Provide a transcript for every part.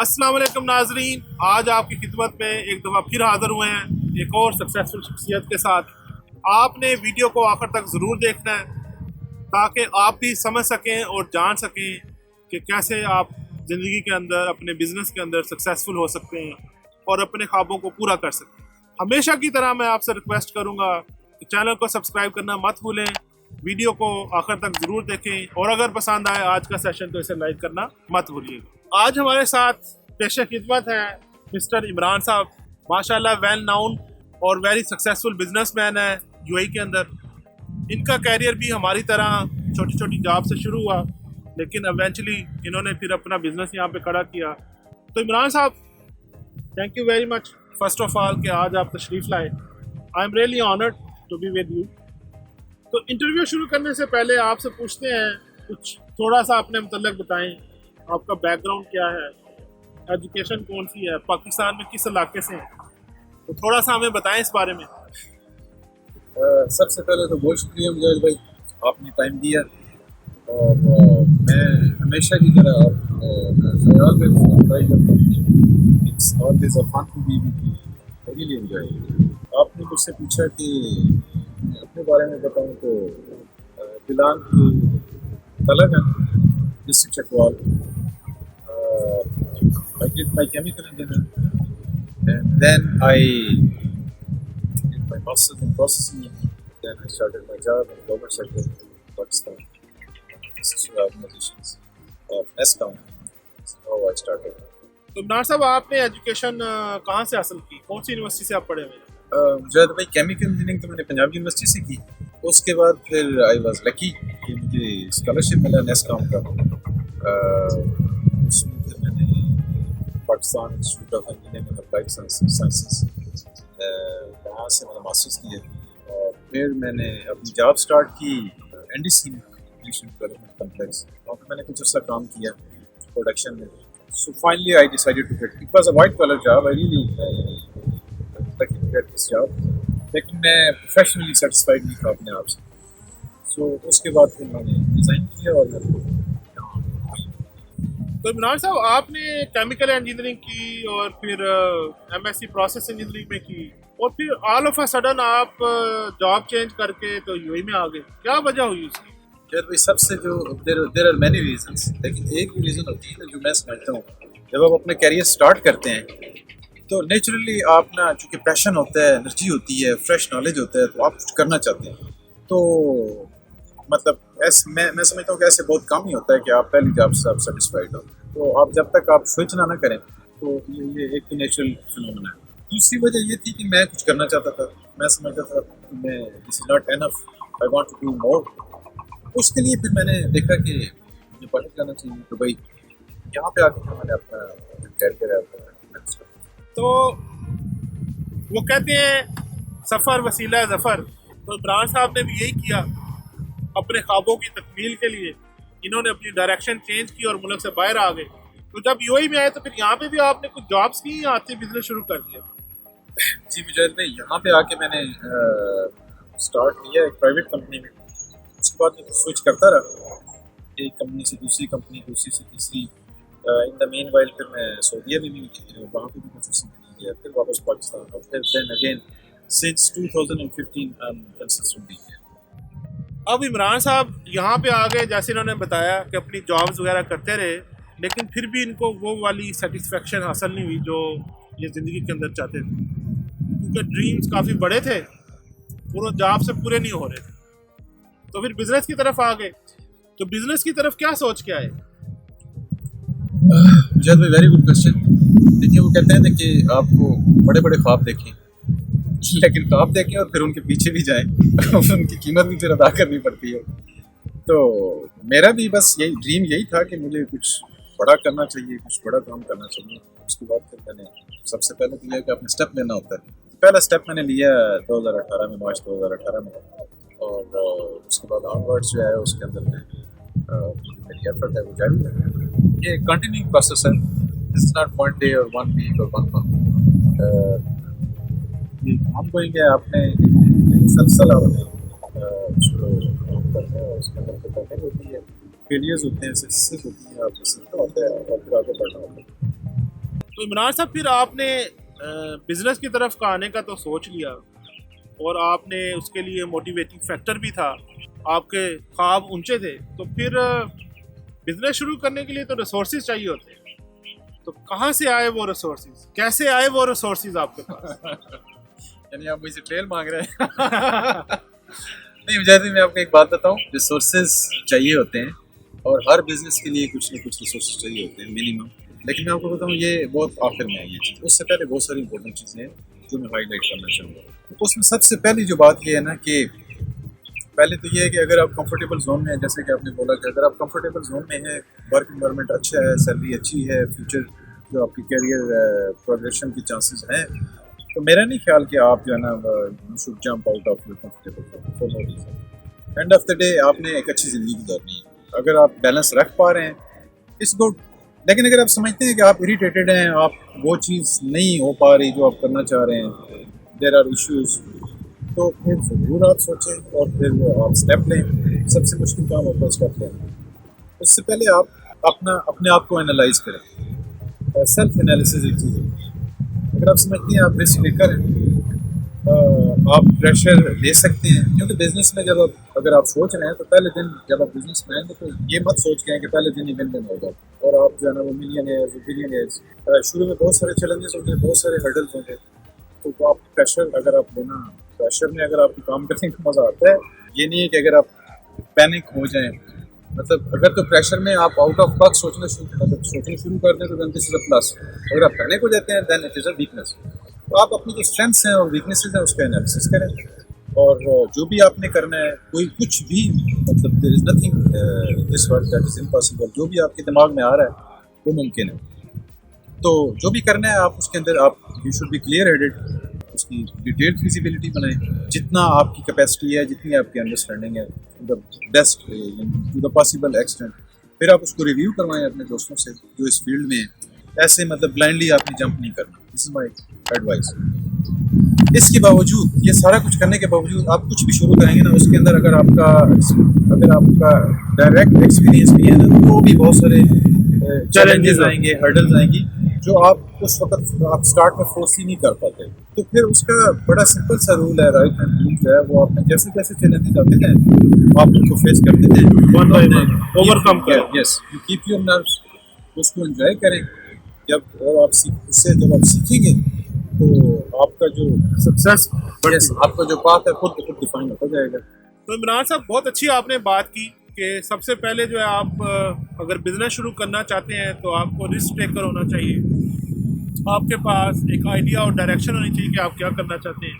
अस्सलाम वालेकुम नाजरीन, आज आपकी खिदमत में एक दफ़ा फिर हाज़िर हुए हैं एक और सक्सेसफुल शख्सियत के साथ। आपने वीडियो को आखिर तक ज़रूर देखना है ताकि आप भी समझ सकें और जान सकें कि कैसे आप ज़िंदगी के अंदर अपने बिज़नेस के अंदर सक्सेसफुल हो सकते हैं और अपने ख्वाबों को पूरा कर सकते हैं। हमेशा की तरह मैं आपसे रिक्वेस्ट करूँगा कि चैनल को सब्सक्राइब करना मत भूलें, वीडियो को आखिर तक ज़रूर देखें और अगर पसंद आए आज का सेशन तो इसे लाइक करना मत भूलिएगा। आज हमारे साथ पेशे खिदमत है मिस्टर इमरान साहब। माशाल्लाह वेल नाउन और वेरी सक्सेसफुल बिजनेसमैन है यूएई के अंदर। इनका कैरियर भी हमारी तरह छोटी छोटी जॉब से शुरू हुआ, लेकिन इवेंचुअली इन्होंने फिर अपना बिजनेस यहाँ पे खड़ा किया। तो इमरान साहब, thank you very much first of all कि आज आप तशरीफ़ लाए। I am really honoured to be with you. तो इंटरव्यू शुरू करने से पहले आपसे पूछते हैं कुछ थोड़ा सा अपने मतलब बताएं, आपका बैकग्राउंड क्या है, एजुकेशन कौन सी है, पाकिस्तान में किस इलाके से हैं, तो थोड़ा सा हमें बताएं इस बारे में। सबसे पहले तो बहुत शुक्रिया मुजाहिद भाई, आपने टाइम दिया। और मैं हमेशा की तरह आप ख्याल में ट्राई करता हूँ। It's always a fun to be with you, really enjoy. आपने मुझसे पूछा कि मैं अपने बारे में बताऊँ तो बिलाल की तलब है district Chakwal. I did my chemical engineering and then I did my master's in processing. Then I started my job in the government sector in Pakistan, assisted organizations of ESCOM. That's how I started. तो इमरान साहब, आपने education कहाँ से हासिल की, कौन सी university से आप पढ़े हुए हैं? मुझे भाई केमिकल इंजीनियरिंग तो मैंने पंजाब यूनिवर्सिटी से की। उसके बाद फिर आई वाज लकी कि मुझे स्कॉलरशिप मिला नेस्कॉम का। उसमें फिर मैंने Pakistan institute of engineering and applied sciences वहाँ से मैंने मास्टर्स किया। और फिर मैंने अपनी जॉब स्टार्ट की एनडीसी में, नेशनल डेवलपमेंट कॉम्प्लेक्स। वहाँ पर मैंने कुछ अर्सा काम किया प्रोडक्शन में। So finally I decided to get, it was a white collar job, I really lucky to get this job, लेकिन मैं प्रोफेशनली सेटिस्फाइड नहीं था अपने आप से। सो उसके बाद फिर मैंने डिज़ाइन किया और तो इमरान साहब, आपने केमिकल इंजीनियरिंग की और फिर एमएससी प्रोसेस इंजीनियरिंग में की और फिर ऑल ऑफ अ सडन आप जॉब चेंज करके तो यूएई में आ गए, क्या वजह हुई उसकी? यार भाई, सबसे जो देयर आर मेनी रीजंस, लेकिन एक रीज़न होती है जो मैं समझता हूँ, जब आप अपना कैरियर स्टार्ट करते हैं तो नेचुरली आप ना, चूँकि पैशन होता है, एनर्जी होती है, फ्रेश नॉलेज होता है, तो आप कुछ करना चाहते हैं। तो मतलब ऐसे मैं समझता हूँ कि ऐसे बहुत कम ही होता है कि आप पहली जॉब से आप सेटिस्फाइड हो। तो आप जब तक आप स्विच ना करें तो ये एक तो नेचुरल फिनोमेना है। दूसरी वजह ये थी कि मैं कुछ करना चाहता था। मैं समझता था कि मैं this is not enough, I want to do more. उसके लिए फिर मैंने देखा कि मुझे बाहर जाना चाहिए। तो भाई यहाँ पे आकर मैंने अपना कैरियर है तो वो कहते हैं सफ़र वसीला ज़फ़र, तो इमरान साहब ने भी यही किया। अपने ख्वाबों की तकमील के लिए इन्होंने अपनी डायरेक्शन चेंज की और मुल्क से बाहर आ गए। तो जब यूएई में आए तो फिर यहाँ पे भी आपने कुछ जॉब्स की या आते बिजनेस शुरू कर दिया? जी मुजाहिद भाई, यहाँ पे आके मैंने स्टार्ट किया एक प्राइवेट कंपनी में। उसके बाद मैं स्विच करता रहा एक कंपनी से दूसरी कंपनी, दूसरी से तीसरी। इन द मीन वाइल फिर मैं सऊदीया में भी वहाँ पे भी कुछ किया, फिर वापस पाकिस्तान, और फिर then again since 2015 I am consistently here. अब इमरान साहब यहाँ पे आ गए, जैसे इन्होंने बताया कि अपनी जॉब्स वगैरह करते रहे, लेकिन फिर भी इनको वो वाली सेटिस्फेक्शन हासिल नहीं हुई जो ये ज़िंदगी के अंदर चाहते थे, क्योंकि ड्रीम्स काफ़ी बड़े थे और वो जॉब से पूरे नहीं हो रहे थे। तो फिर बिजनेस की तरफ आ गए। तो बिजनेस की तरफ क्या सोच के आए? मुझे भाई वेरी गुड क्वेश्चन। देखिए, वो कहते हैं ना कि आपको बड़े बड़े ख्वाब देखें, लेकिन ख्वाब देखें और फिर उनके पीछे भी जाएं उनकी कीमत भी फिर अदा करनी पड़ती है। तो मेरा भी बस यही ड्रीम यही था कि मुझे कुछ बड़ा करना चाहिए, कुछ बड़ा काम करना चाहिए। उसके बाद फिर मैंने सबसे पहले तो यह कि अपने स्टेप लेना होता है। पहला स्टेप मैंने लिया 2018 में, मार्च 2018 में। और उसके बाद ऑनवर्ड्स जो है उसके अंदर में मेरी एफर्ट है वो जारी है। ये कंटिन्यूइंग प्रोसेस है, this is not one day और वन वीक और वन मंथ। ये काम करेंगे आपने मुसलसल उसको काम करना है। उसके अंदर तो तकलीफ होती है, फेलियर्स होते हैं, सक्सेस होती है, आपको सीखना होता है और फिर आगे बढ़ना होता है। तो इमरान साहब फिर आपने बिजनेस की तरफ का आने का तो सोच लिया और आपने उसके लिए मोटिवेटिंग फैक्टर भी था, आपके ख्वाब ऊंचे थे, तो फिर बिजनेस शुरू करने के लिए तो रिसोर्सेज चाहिए होते हैं। तो कहाँ से आए वो रिसोर्सेज, कैसे आए वो रिसोर्सेज आपके पास? यानी आप मुझे ट्रेल मांग रहे हैं? नहीं, मुजाहिद, मैं आपको एक बात बताऊं, रिसोर्सेज चाहिए होते हैं और हर बिजनेस के लिए कुछ ना कुछ रिसोर्सेज चाहिए होते हैं मिनिमम। लेकिन मैं आपको बताऊं, ये बहुत आखिर में है ये चीज़। उससे पहले बहुत सारी इंपॉर्टेंट चीज़ें हैं जो मैं हाईलाइट करना चाहूँगा। तो उसमें सबसे पहली जो बात ये है ना कि पहले तो ये है कि अगर आप कंफर्टेबल जोन में हैं, जैसे कि आपने बोला कि अगर आप कंफर्टेबल जोन में हैं, वर्क इन्वायरमेंट अच्छा है, सैलरी अच्छी है, फ्यूचर जो आपकी कैरियर प्रोग्रेशन की चांसेस हैं, तो मेरा नहीं ख्याल कि आप जो है ना you should jump out of your comfortable for no reason. End of the day आपने एक अच्छी ज़िंदगी गुजारनी है। अगर आप बैलेंस रख पा रहे हैं इट्स गुड, लेकिन अगर आप समझते हैं कि आप इरिटेटेड हैं, आप वो चीज़ नहीं हो पा रही जो आप करना चाह रहे हैं, देयर आर इश्यूज, तो फिर ज़रूर आप सोचें और फिर आप स्टेप लें। सबसे मुश्किल काम होता है स्टेप लेना। उससे पहले आप अपने आप को एनालाइज करें। सेल्फ एनालिसिस एक चीज़ है। अगर आप समझते हैं आप रिस्क लेकर आप प्रेशर ले सकते हैं, क्योंकि बिजनेस में जब आप अगर आप सोच रहे हैं तो पहले दिन जब आप बिजनेस में आएंगे तो ये मत सोच के हैं कि पहले दिन ही विन होगा और आप जो है ना वो मिलियनियर्स बिलियनियर्स। शुरू में बहुत सारे चैलेंजेस होंगे, बहुत सारे हर्डल्स होंगे, तो आप प्रेशर अगर आप लेना, प्रेशर में अगर आपको काम करने का मज़ा आता है, ये नहीं है कि अगर आप पैनिक हो जाएं। मतलब अगर तो प्रेशर में आप आउट ऑफ बॉक्स सोचना शुरू कर दें तो then this is a plus. अगर आप पैनिक हो जाते हैं then it is a weakness. तो आप अपनी जो स्ट्रेंथ्स हैं और वीकनेसेस हैं उसका एनालिसिस करें और जो भी आपने करना है, कोई कुछ भी, मतलब there is nothing in this world that is impossible. जो भी आपके दिमाग में आ रहा है वो मुमकिन है। तो जो भी करना है आप उसके अंदर आप you should be clear headed, उसकी डिटेल्ड फिजिबिलिटी बनाएं जितना आपकी कैपेसिटी है, जितनी आपकी अंडरस्टैंडिंग है, the best to the possible extent. फिर आप उसको रिव्यू करवाएं अपने दोस्तों से जो इस फील्ड में है। ऐसे मतलब ब्लाइंडली आपने जंप नहीं करना, दिस इज माय एडवाइस। इसके बावजूद, ये सारा कुछ करने के बावजूद आप कुछ भी शुरू करेंगे ना, उसके अंदर अगर आपका डायरेक्ट एक्सपीरियंस नहीं है ना, तो भी बहुत सारे चैलेंजेस आएंगे, हर्डल्स आएंगी जो आप उस वक्त आप स्टार्ट में फोर्स ही नहीं कर पाते। तो फिर उसका बड़ा सिंपल सा रूल है, राइट हैंड रूल जो है, वो आपने जैसे जैसे चैलेंजेस आते हैं आप उनको फेस करते थे, ओवरकम करें। Yes, you keep your nerves, उसको एंजॉय करें। जब और आप उससे जब आप सीखेंगे तो आपका जो सक्सेस, आपका जो पाथ है खुद डिफाइन होता जाएगा। तो इमरान साहब बहुत अच्छी आपने बात की कि सबसे पहले जो है आप अगर बिजनेस शुरू करना चाहते हैं तो आपको रिस्क टेकर होना चाहिए, आपके पास एक आइडिया और डायरेक्शन होनी चाहिए कि आप क्या करना चाहते हैं,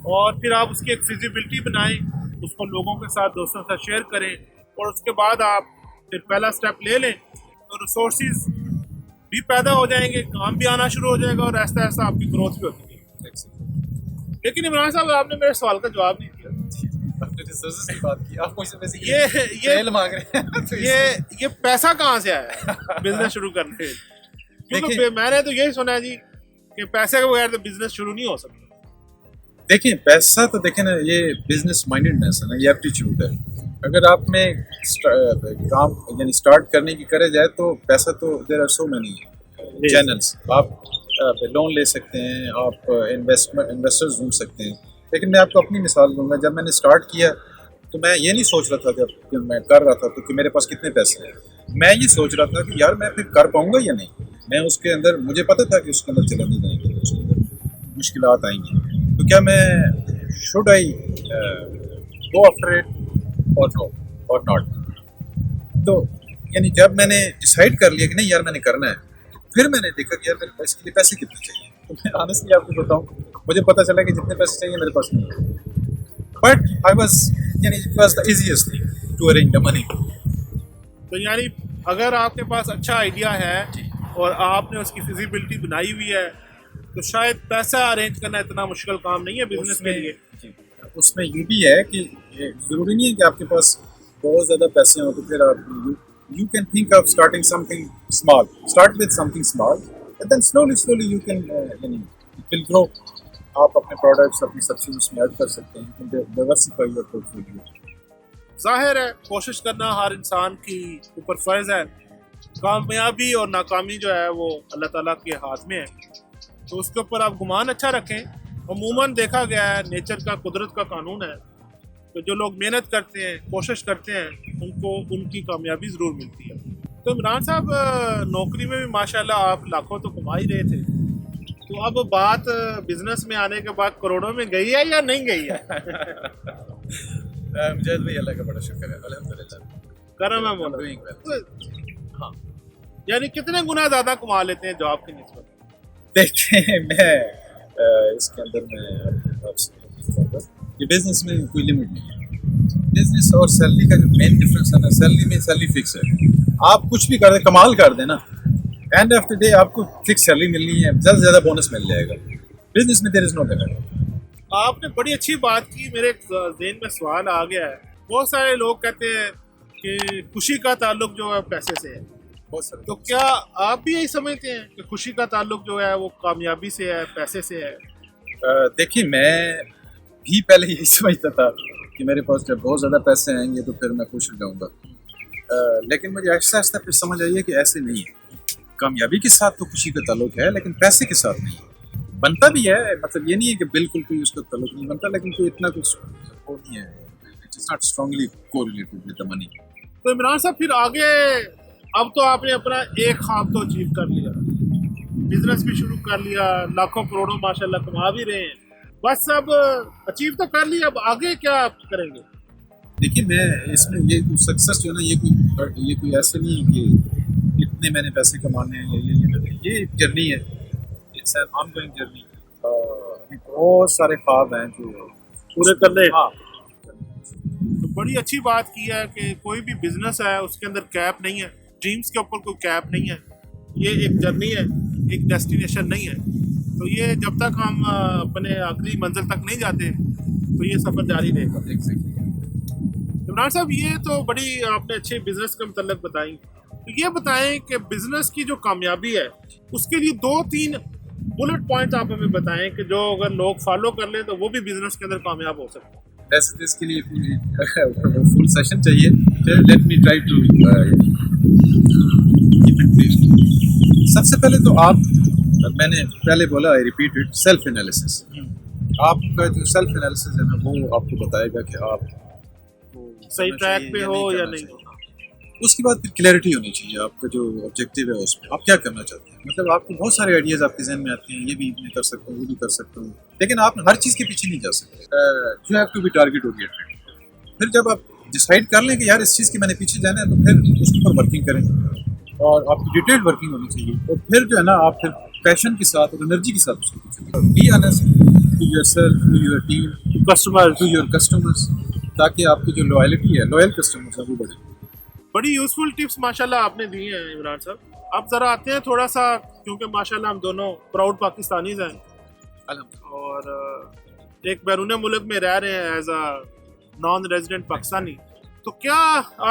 और फिर आप उसकी एक फिजिबिलिटी बनाएं, उसको लोगों के साथ, दोस्तों के साथ शेयर करें, और उसके बाद आप फिर पहला स्टेप ले लें तो रिसोर्सेज भी पैदा हो जाएंगे, काम भी आना शुरू हो जाएगा और ऐसा ऐसा आपकी ग्रोथ भी होती है। लेकिन इमरान साहब आपने मेरे सवाल का जवाब नहीं दिया। रिसोर्सेज की बात की, आप मुझसे बेसिकली ये मांग रहे हैं तो ये पैसा कहाँ से आया बिजनेस शुरू करने के? क्योंकि मैंने तो यही सुना है जी कि पैसे के बगैर तो बिजनेस शुरू नहीं हो सकता। देखिए, पैसा तो देखें ना, ये बिजनेस माइंडेडनेस है ना, ये एप्टीट्यूड है। अगर आप में काम यानी स्टार्ट करने की करे जाए तो पैसा तो there are so many channels. आप लोन ले सकते हैं, आप इन्वेस्टर्स ढूंढ सकते हैं। लेकिन मैं आपको अपनी मिसाल दूंगा, जब मैंने स्टार्ट किया तो मैं ये नहीं सोच रहा था, जब मैं कर रहा था तो कि मेरे पास कितने पैसे हैं, मैं ये सोच रहा था कि यार मैं फिर कर पाऊंगा या नहीं। मैं उसके अंदर, मुझे पता था कि उसके अंदर चैलेंजेस आएंगे, उसके अंदर मुश्किलात आएंगी, तो क्या मैं should I go after it और नो और नॉट। तो यानी जब मैंने डिसाइड कर लिया कि नहीं यार मैंने करना है, तो फिर मैंने देखा कि यार मेरे पास इसके लिए पैसे कितने चाहिए। तो मैं ऑनेस्टली आपको बताऊं, मुझे पता चला कि जितने पैसे चाहिए मेरे पास नहीं है, बट आई वाज, यानी it was the easiest thing to arrange the money. तो यानी अगर आपके पास अच्छा आइडिया है और आपने उसकी फिजिबिलिटी बनाई हुई है तो शायद पैसा अरेंज करना इतना मुश्किल काम नहीं है बिजनेस के लिए। उसमें ये भी है कि ज़रूरी नहीं है कि आपके पास बहुत ज़्यादा पैसे हों, तो फिर आप you can think of starting something small, start with something small and then slowly you can यानी इट विल ग्रो। आप अपने प्रोडक्ट्स, अपनी सब्सिडी उसमें ऐड कर सकते हैं, you can diversify your portfolio. जाहिर है कोशिश करना हर इंसान की ऊपर फ़र्ज़ है, कामयाबी और नाकामी जो है वो अल्लाह ताला के हाथ में है, तो उसके ऊपर आप गुमान अच्छा रखें। अमूमन देखा गया है, नेचर का, कुदरत का कानून है, तो जो लोग मेहनत करते हैं, कोशिश करते हैं, उनको उनकी कामयाबी ज़रूर मिलती है। तो इमरान साहब, नौकरी में भी माशाल्लाह आप लाखों तो कमा ही रहे थे, तो अब बात बिजनेस में आने के बाद करोड़ों में गई है या नहीं गई है? मुजाहिद भाई, अल्लाह का बड़ा शुक्र है, अल्हम्दुलिल्लाह करम है मौला। doing well. तो, हाँ, यानी कितने गुना ज़्यादा कमा लेते हैं जॉब की निस्बत? देखिए, मैं इसके अंदर मैं आपसे कहूँगा कि बिजनेस में कोई लिमिट नहीं है। बिजनेस और सैलरी का जो मेन डिफरेंस है ना, सैलरी में सैलरी फिक्स है। आप कुछ भी कर दे, कमाल कर देना, एंड ऑफ द डे आपको फिक्स सैलरी मिलनी है, ज़्यादा से ज़्यादा बोनस मिल जाएगा। बिजनेस में देयर इज नो लिमिट। आपने बड़ी अच्छी बात की, मेरे ज़हन में सवाल आ गया है। बहुत सारे लोग कहते हैं कि खुशी का ताल्लुक जो है पैसे से है, बहुत सारे तो क्या आप भी यही समझते हैं कि खुशी का ताल्लुक जो है वो कामयाबी से है, पैसे से है? देखिए, मैं भी पहले यही समझता था कि मेरे पास जब बहुत ज़्यादा पैसे आएंगे तो फिर मैं खुश हो जाऊँगा, लेकिन मुझे आहिस्ता आहिस्ता फिर समझ आई है कि ऐसे नहीं है। कामयाबी के साथ तो खुशी का ताल्लुक है, लेकिन पैसे के साथ नहीं है। बनता भी है, मतलब ये नहीं है कि बिल्कुल कोई उसका ताल्लुक नहीं बनता, लेकिन कोई इतना कुछ वो नहीं है, it is not strongly correlated with the money. तो इमरान साहब, फिर आगे, अब तो आपने अपना एक ख्वाब तो अचीव कर लिया, बिजनेस भी शुरू कर लिया, लाखों करोड़ों माशाल्लाह कमा भी रहे हैं, बस अब अचीव तो कर लिया, अब आगे क्या आप करेंगे? देखिए, मैं इसमें ये सक्सेस जो है ना, ये कोई ऐसे नहीं है कि इतने मैंने पैसे कमाने हैं, ये एक जर्नी है, इट्स एन ऑनगोइंग जर्नी। बहुत सारे ख्वाब हैं जो पूरे करने। हाँ, तो बड़ी अच्छी बात की है कि कोई भी बिजनेस है उसके अंदर कैप नहीं है, ड्रीम्स के ऊपर कोई कैप नहीं है, ये एक जर्नी है, एक डेस्टिनेशन नहीं है। तो ये जब तक हम अपने आखिरी मंजिल तक नहीं जाते तो ये सफ़र जारी रहेगा। इमरान साहब, ये तो बड़ी आपने अच्छे बिजनेस के मतलब बताई, तो ये बताएं कि बिजनेस की जो कामयाबी है उसके लिए 2-3 बुलेट पॉइंट आप हमें बताएं कि जो अगर लोग फॉलो कर लें तो वो भी बिजनेस के अंदर कामयाब हो सकते हैं। वैसे तो इसके लिए फुल सेशन चाहिए, लेट मी ट्राई टू। सबसे पहले तो आप, मैंने पहले बोला, I repeat it, self analysis. आपका जो सेल्फ एनालिसिस है ना, वो आपको बताएगा कि आप सही ट्रैक पे हो या नहीं हो। उसके बाद फिर क्लैरिटी होनी चाहिए, आपका जो ऑब्जेक्टिव है उसमें आप क्या करना चाहते हैं। मतलब आपको बहुत सारे आइडियाज़ आपके जहन में आते हैं, ये भी मैं कर सकता हूँ, वो भी कर सकता हूँ, लेकिन आप हर चीज़ के पीछे नहीं जा सकते। You have to be target oriented. फिर जब आप डिसाइड कर लें कि यार इस चीज़ के मैंने पीछे जाना है, तो फिर उसके ऊपर वर्किंग करें, और आपकी डिटेल्ड वर्किंग होनी चाहिए। और फिर जो है ना, आप फिर पैशन के साथ और एनर्जी के साथ उसके पीछे be honest to yourself, to your team, to your customers, ताकि आपकी जो लॉयल्टी है, लॉयल कस्टमर्स है, वो बढ़े। बड़ी यूजफुल टिप्स माशाल्लाह आपने दी हैं इमरान साहब। अब ज़रा आते हैं थोड़ा सा, क्योंकि माशाल्लाह हम दोनों प्राउड पाकिस्तानीज़ हैं और एक बैरून मुल्क में रह रहे हैं as a non resident Pakistani, तो क्या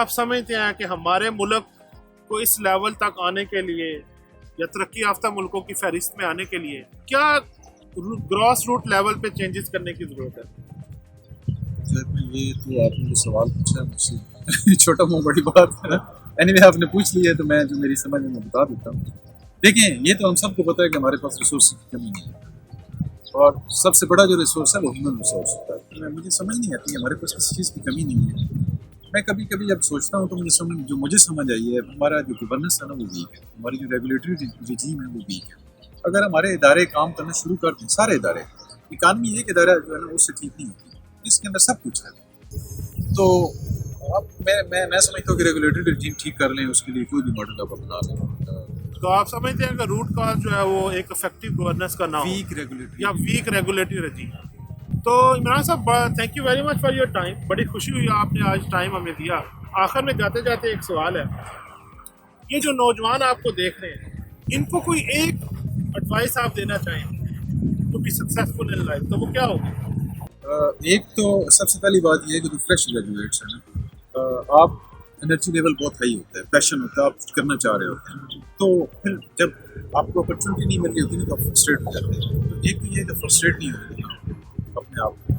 आप समझते हैं कि हमारे मुल्क को इस लेवल तक आने के लिए या तरक्की याफ्ता मुल्कों की फहरिस्त में आने के लिए क्या ग्रॉस रूट लेवल पे चेंजेस करने की ज़रूरत है? ये तो आपने जो सवाल पूछा है मुझसे, छोटा मुँह बड़ी बात है। एनीवे, आपने पूछ लिया है तो मैं जो मेरी समझ में मैं बता देता हूँ। देखें, ये तो हम सबको पता है कि हमारे पास रिसोर्स की कमी नहीं है, और सबसे बड़ा जो रिसोर्स है वो ह्यूमन रिसोर्स होता है। मुझे समझ नहीं आती है हमारे पास किसी चीज़ की कमी नहीं है। मैं कभी कभी जब सोचता हूँ तो मुझे समझ आई है, हमारा जो गवर्नेंस है ना वो वीक है, हमारी जो रेगुलेटरी रिजीम है वो वीक है। अगर हमारे इदारे काम करना शुरू कर दें, सारे इदारे, इकानमी एक इदारा जो है ना उससे ठीक नहीं होती, इसके अंदर सब कुछ है। तो अब मैं समझता हूँ कि रेगुलेटरी रिजीम ठीक कर लें, उसके लिए कोई भी मॉडल आप अपना लें। तो आप समझते हैं कि रूट कॉज जो है वो एक इफेक्टिव गवर्नेंस का ना हो या वीक रेगुलेटरी रिजीम। तो इमरान साहब, thank you very much for your time. बड़ी खुशी हुई आपने आज टाइम हमें दिया। आखिर में जाते जाते एक सवाल है, ये जो नौजवान आपको देख रहे हैं, इनको कोई एक एडवाइस आप देना चाहें to be successful in life, तो वो क्या होगी? एक तो सबसे पहली बात ये है कि जो फ्रेश ग्रेजुएट्स हैं ना, आप एनर्जी लेवल बहुत हाई होता है, पैशन होता है, आप कुछ करना चाह रहे होते हैं, तो फिर जब आपको अपॉर्चुनिटी नहीं मिल रही होती ना तो आप फ्रस्ट्रेट हो जाते हैं। तो एक तो ये है कि फ्रस्ट्रेट नहीं होते अपने आप को,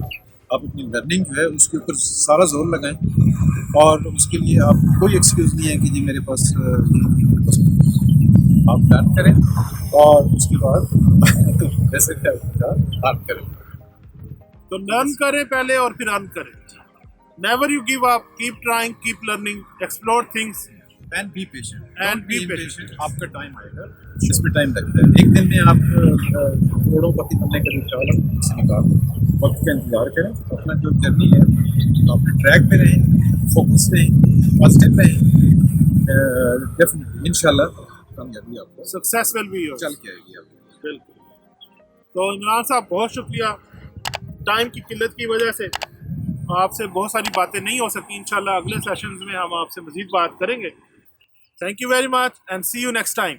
आप अपनी लर्निंग जो है उसके ऊपर सारा जोर लगाएं, और उसके लिए आप कोई एक्सक्यूज़ नहीं है कि जी मेरे पास आप डन करें और उसके बाद जैसे अर्न करें। तो लर्न करें पहले और फिर अर्न करें। Never you give up, keep trying, keep learning, explore things and be patient, And be patient. आपका टाइम आएगा, इसमें टाइम लगता है। एक दिन में आप करोड़ों पति बनने का जो ख्याल है किसी ने कहा, वक्त का इंतजार करें। अपना जो जर्नी है तो अपने ट्रैक पे रहें, फोकस रहें, पॉजिटिव रहें, डेफिनेटली इंशाल्लाह कामयाबी आपको सक्सेस विल बी योर्स। चल के आएगी आपको। बिल्कुल। तो इमरान साहब बहुत शुक्रिया, टाइम की किल्लत की वजह से आपसे बहुत सारी बातें नहीं हो सकी। इंशाल्लाह अगले सेशंस में हम आपसे मज़ीद बात करेंगे। Thank you very much and see you next time.